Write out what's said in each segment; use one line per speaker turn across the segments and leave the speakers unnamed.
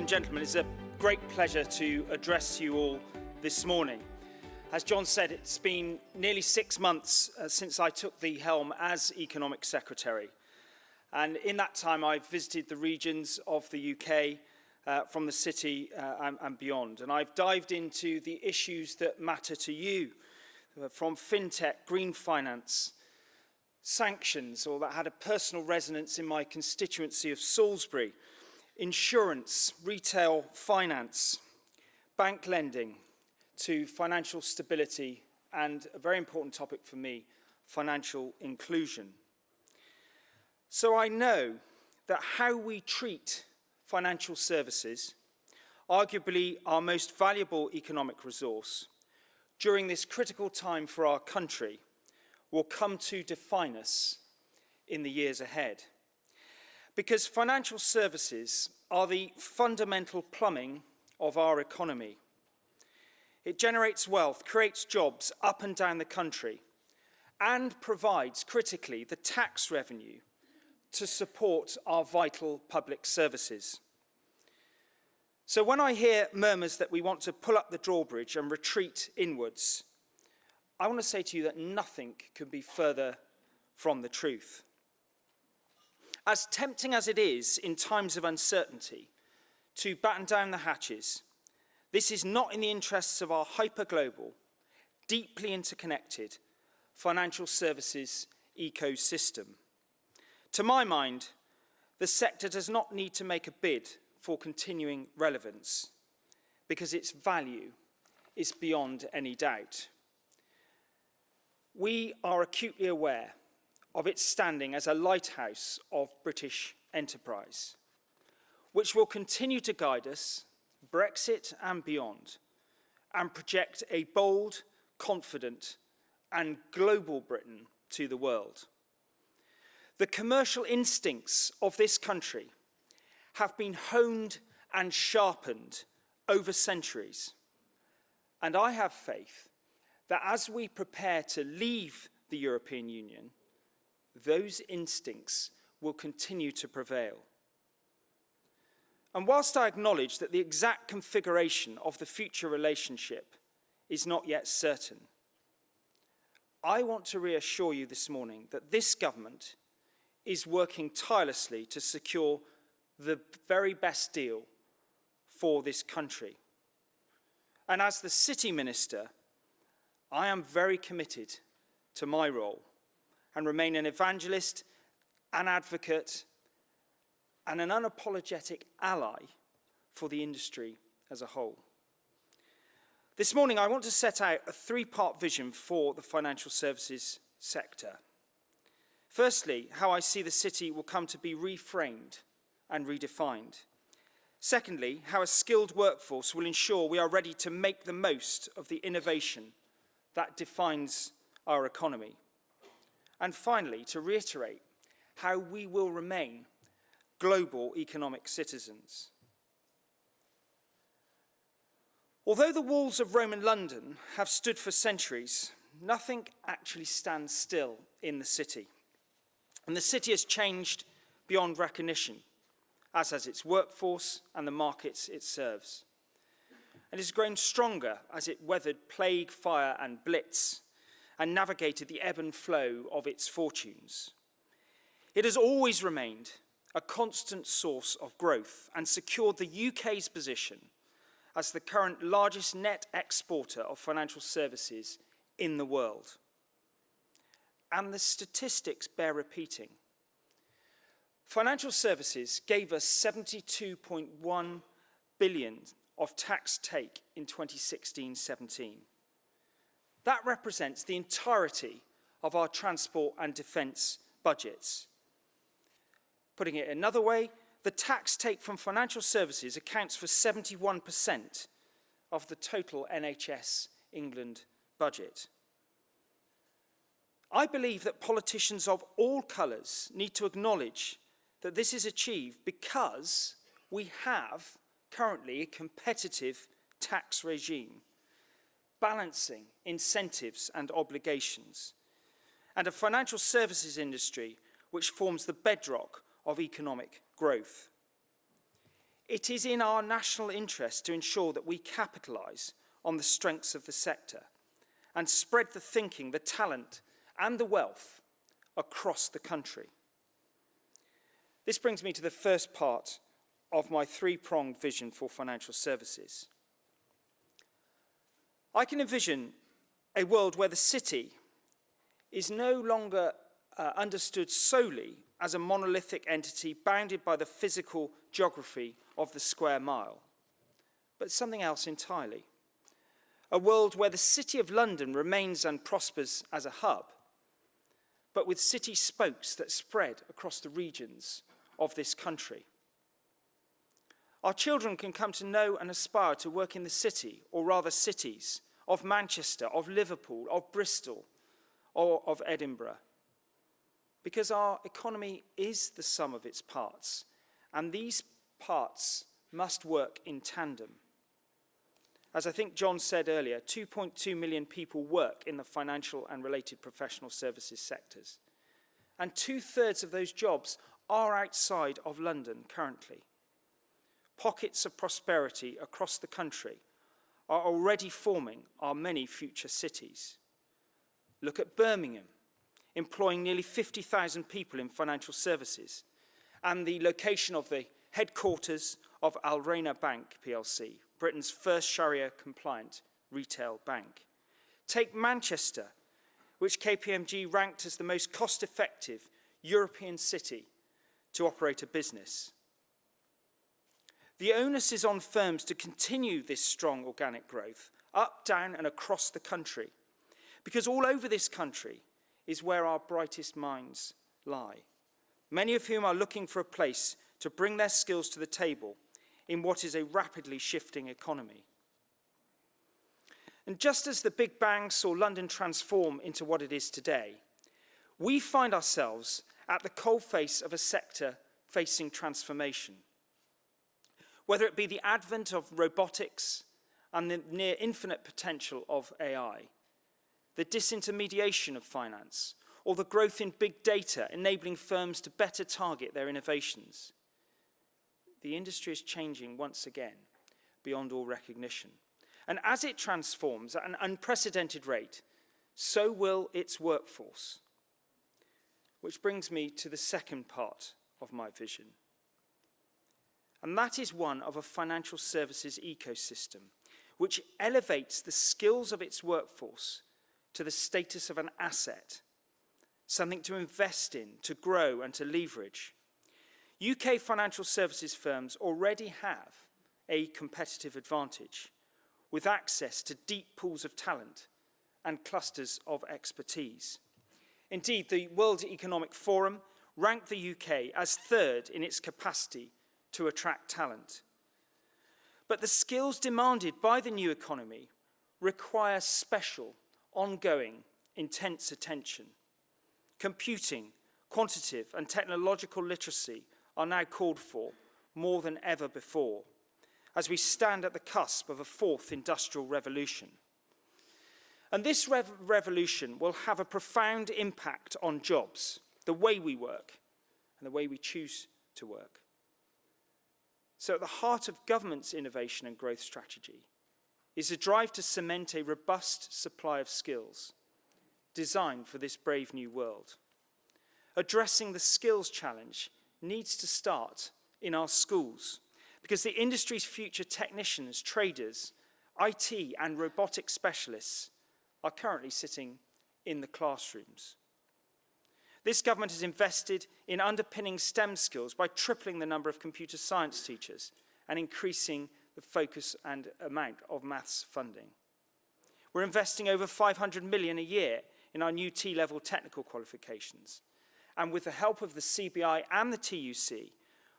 and gentlemen, it's a great pleasure to address you all this morning. As John said, it's been nearly 6 months since I took the helm as Economic Secretary. And in that time, I've visited the regions of the UK, from the city and beyond. And I've dived into the issues that matter to you, from fintech, green finance, sanctions, or that had a personal resonance in my constituency of Salisbury, insurance, retail finance, bank lending, to financial stability, and a very important topic for me, financial inclusion. So I know that how we treat financial services, arguably our most valuable economic resource, during this critical time for our country, will come to define us in the years ahead. Because financial services are the fundamental plumbing of our economy. It generates wealth, creates jobs up and down the country, and provides, critically, the tax revenue to support our vital public services. So when I hear murmurs that we want to pull up the drawbridge and retreat inwards, I want to say to you that nothing could be further from the truth. As tempting as it is in times of uncertainty to batten down the hatches, this is not in the interests of our hyper-global, deeply interconnected financial services ecosystem. To my mind, the sector does not need to make a bid for continuing relevance because its value is beyond any doubt. We are acutely aware of its standing as a lighthouse of British enterprise, which will continue to guide us, Brexit and beyond, and project a bold, confident, and global Britain to the world. The commercial instincts of this country have been honed and sharpened over centuries, and I have faith that as we prepare to leave the European Union, those instincts will continue to prevail. And whilst I acknowledge that the exact configuration of the future relationship is not yet certain, I want to reassure you this morning that this government is working tirelessly to secure the very best deal for this country. And as the City Minister, I am very committed to my role and remain an evangelist, an advocate, and an unapologetic ally for the industry as a whole. This morning, I want to set out a three-part vision for the financial services sector. Firstly, how I see the city will come to be reframed and redefined. Secondly, how a skilled workforce will ensure we are ready to make the most of the innovation that defines our economy. And finally, to reiterate how we will remain global economic citizens. Although the walls of Roman London have stood for centuries, nothing actually stands still in the city. And the city has changed beyond recognition, as has its workforce and the markets it serves. And it has grown stronger as it weathered plague, fire, and blitz, and navigated the ebb and flow of its fortunes. It has always remained a constant source of growth and secured the UK's position as the current largest net exporter of financial services in the world. And the statistics bear repeating. Financial services gave us 72.1 billion of tax take in 2016-17. That represents the entirety of our transport and defence budgets. Putting it another way, the tax take from financial services accounts for 71% of the total NHS England budget. I believe that politicians of all colours need to acknowledge that this is achieved because we have currently a competitive tax regime, balancing incentives and obligations, and a financial services industry which forms the bedrock of economic growth. It is in our national interest to ensure that we capitalise on the strengths of the sector and spread the thinking, the talent and the wealth across the country. This brings me to the first part of my three-pronged vision for financial services. I can envision a world where the city is no longer understood solely as a monolithic entity bounded by the physical geography of the square mile, but something else entirely. A world where the City of London remains and prospers as a hub, but with city spokes that spread across the regions of this country. Our children can come to know and aspire to work in the city, or rather cities, of Manchester, of Liverpool, of Bristol, or of Edinburgh. Because our economy is the sum of its parts, and these parts must work in tandem. As I think John said earlier, 2.2 million people work in the financial and related professional services sectors. And 2/3 of those jobs are outside of London currently. Pockets of prosperity across the country are already forming our many future cities. Look at Birmingham, employing nearly 50,000 people in financial services, and the location of the headquarters of Al Rayna Bank plc, Britain's first Sharia-compliant retail bank. Take Manchester, which KPMG ranked as the most cost-effective European city to operate a business. The onus is on firms to continue this strong organic growth, up, down, and across the country, because all over this country is where our brightest minds lie, many of whom are looking for a place to bring their skills to the table in what is a rapidly shifting economy. And just as the Big Bang saw London transform into what it is today, we find ourselves at the coalface of a sector facing transformation. Whether it be the advent of robotics and the near infinite potential of AI, the disintermediation of finance, or the growth in big data enabling firms to better target their innovations. The industry is changing once again, beyond all recognition. And as it transforms at an unprecedented rate, so will its workforce. Which brings me to the second part of my vision. And that is one of a financial services ecosystem, which elevates the skills of its workforce to the status of an asset, something to invest in, to grow and to leverage. UK financial services firms already have a competitive advantage with access to deep pools of talent and clusters of expertise. Indeed, the World Economic Forum ranked the UK as third in its capacity to attract talent. But the skills demanded by the new economy require special, ongoing, intense attention. Computing, quantitative, and technological literacy are now called for more than ever before, as we stand at the cusp of a fourth industrial revolution. And this revolution will have a profound impact on jobs, the way we work, and the way we choose to work. So at the heart of government's innovation and growth strategy is a drive to cement a robust supply of skills designed for this brave new world. Addressing the skills challenge needs to start in our schools, because the industry's future technicians, traders, IT and robotic specialists are currently sitting in the classrooms. This government has invested in underpinning STEM skills by tripling the number of computer science teachers and increasing the focus and amount of maths funding. We're investing over 500 million a year in our new T-level technical qualifications. And with the help of the CBI and the TUC,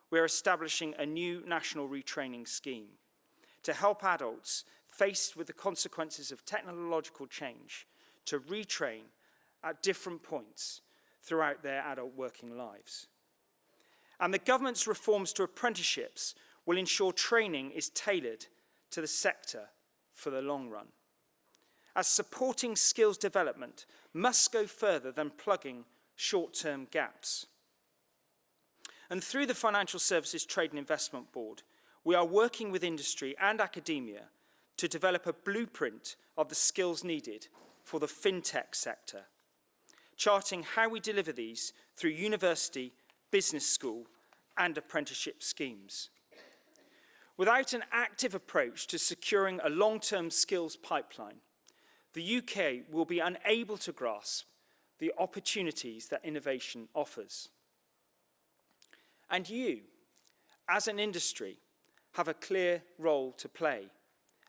we're establishing a new national retraining scheme to help adults faced with the consequences of technological change to retrain at different points throughout their adult working lives. And the government's reforms to apprenticeships will ensure training is tailored to the sector for the long run, as supporting skills development must go further than plugging short-term gaps. And through the Financial Services Trade and Investment Board, we are working with industry and academia to develop a blueprint of the skills needed for the fintech sector, charting how we deliver these through university, business school, and apprenticeship schemes. Without an active approach to securing a long-term skills pipeline, the UK will be unable to grasp the opportunities that innovation offers. And you, as an industry, have a clear role to play,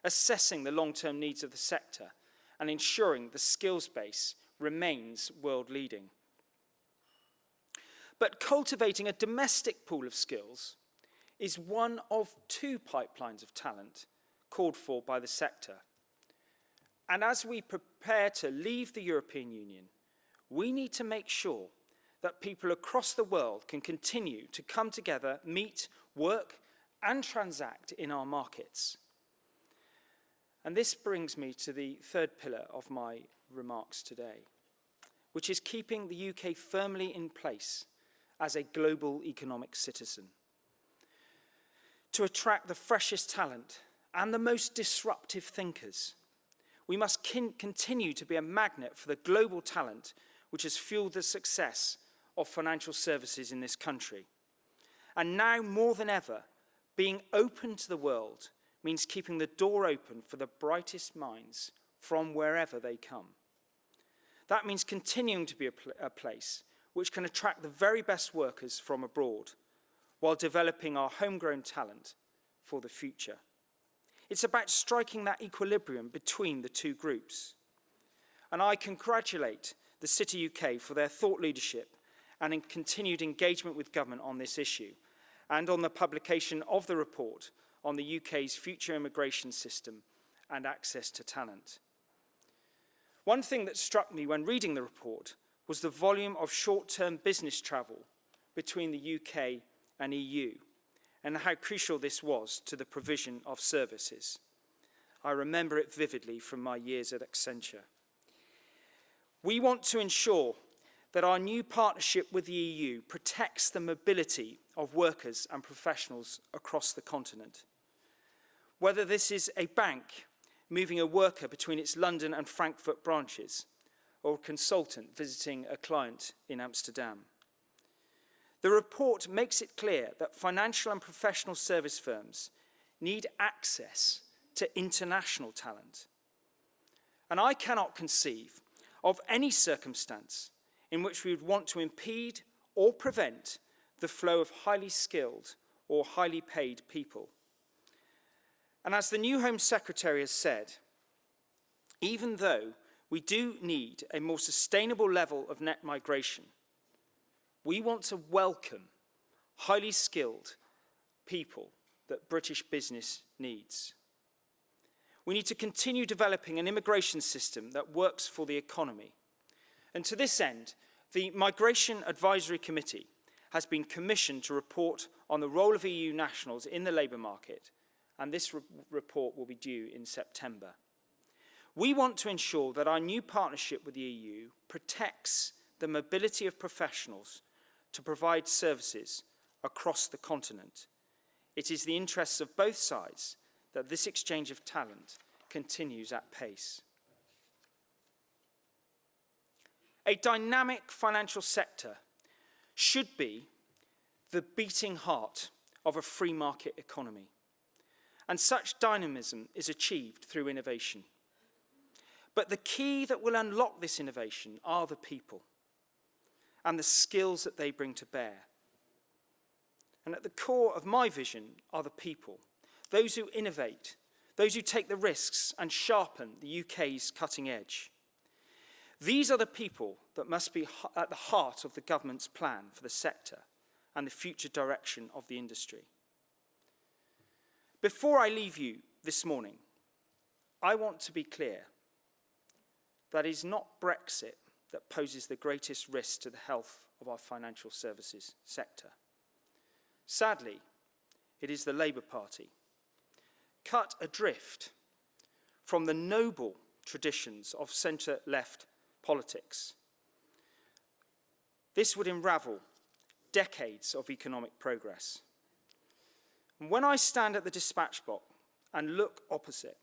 assessing the long-term needs of the sector and ensuring the skills base remains world-leading. But cultivating a domestic pool of skills is one of two pipelines of talent called for by the sector. And as we prepare to leave the European Union, we need to make sure that people across the world can continue to come together, meet, work, and transact in our markets. And this brings me to the third pillar of my remarks today, which is keeping the UK firmly in place as a global economic citizen. To attract the freshest talent and the most disruptive thinkers, we must continue to be a magnet for the global talent which has fueled the success of financial services in this country. And now more than ever, being open to the world means keeping the door open for the brightest minds from wherever they come. That means continuing to be a place which can attract the very best workers from abroad, while developing our homegrown talent for the future. It's about striking that equilibrium between the two groups. And I congratulate the City UK for their thought leadership and in continued engagement with government on this issue, and on the publication of the report on the UK's future immigration system and access to talent. One thing that struck me when reading the report was the volume of short-term business travel between the UK and EU, and how crucial this was to the provision of services. I remember it vividly from my years at Accenture. We want to ensure that our new partnership with the EU protects the mobility of workers and professionals across the continent. Whether this is a bank moving a worker between its London and Frankfurt branches, or a consultant visiting a client in Amsterdam. The report makes it clear that financial and professional service firms need access to international talent. And I cannot conceive of any circumstance in which we would want to impede or prevent the flow of highly skilled or highly paid people. And as the new Home Secretary has said, even though we do need a more sustainable level of net migration, we want to welcome highly skilled people that British business needs. We need to continue developing an immigration system that works for the economy. And to this end, the Migration Advisory Committee has been commissioned to report on the role of EU nationals in the labour market, and this report will be due in September. We want to ensure that our new partnership with the EU protects the mobility of professionals to provide services across the continent. It is the interests of both sides that this exchange of talent continues at pace. A dynamic financial sector should be the beating heart of a free market economy, and such dynamism is achieved through innovation. But the key that will unlock this innovation are the people and the skills that they bring to bear. And at the core of my vision are the people, those who innovate, those who take the risks and sharpen the UK's cutting edge. These are the people that must be at the heart of the government's plan for the sector and the future direction of the industry. Before I leave you this morning, I want to be clear that it is not Brexit that poses the greatest risk to the health of our financial services sector. Sadly, it is the Labour Party, cut adrift from the noble traditions of centre-left politics. This would unravel decades of economic progress. And when I stand at the dispatch box and look opposite,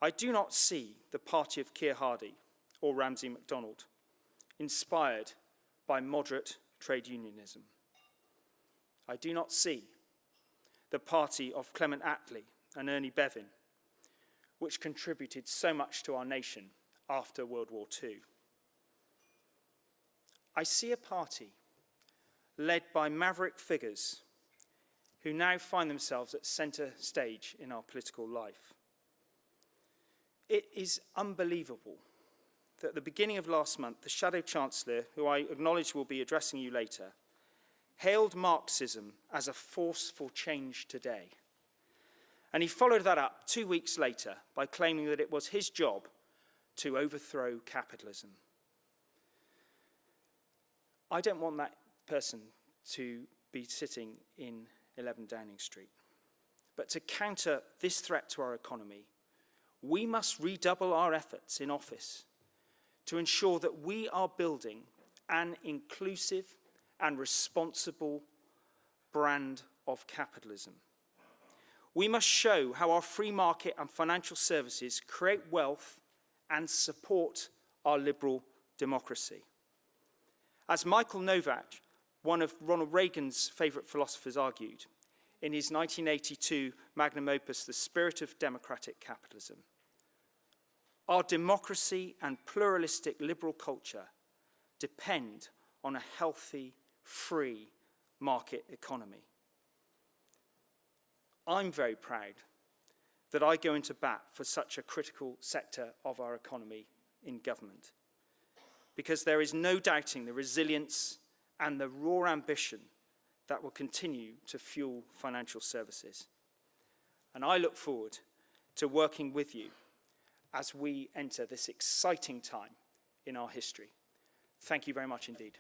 I do not see the party of Keir Hardie or Ramsay MacDonald, inspired by moderate trade unionism. I do not see the party of Clement Attlee and Ernie Bevin, which contributed so much to our nation after World War II. I see a party led by maverick figures who now find themselves at centre stage in our political life. It is unbelievable that at the beginning of last month, the Shadow Chancellor, who I acknowledge will be addressing you later, hailed Marxism as a force for change today. And he followed that up 2 weeks later by claiming that it was his job to overthrow capitalism. I don't want that person to be sitting in 11 Downing Street. But to counter this threat to our economy, we must redouble our efforts in office to ensure that we are building an inclusive and responsible brand of capitalism. We must show how our free market and financial services create wealth and support our liberal democracy. As Michael Novak, one of Ronald Reagan's favourite philosophers, argued in his 1982 magnum opus, The Spirit of Democratic Capitalism, our democracy and pluralistic liberal culture depend on a healthy, free market economy. I'm very proud that I go into bat for such a critical sector of our economy in government, because there is no doubting the resilience and the raw ambition that will continue to fuel financial services. And I look forward to working with you as we enter this exciting time in our history. Thank you very much indeed.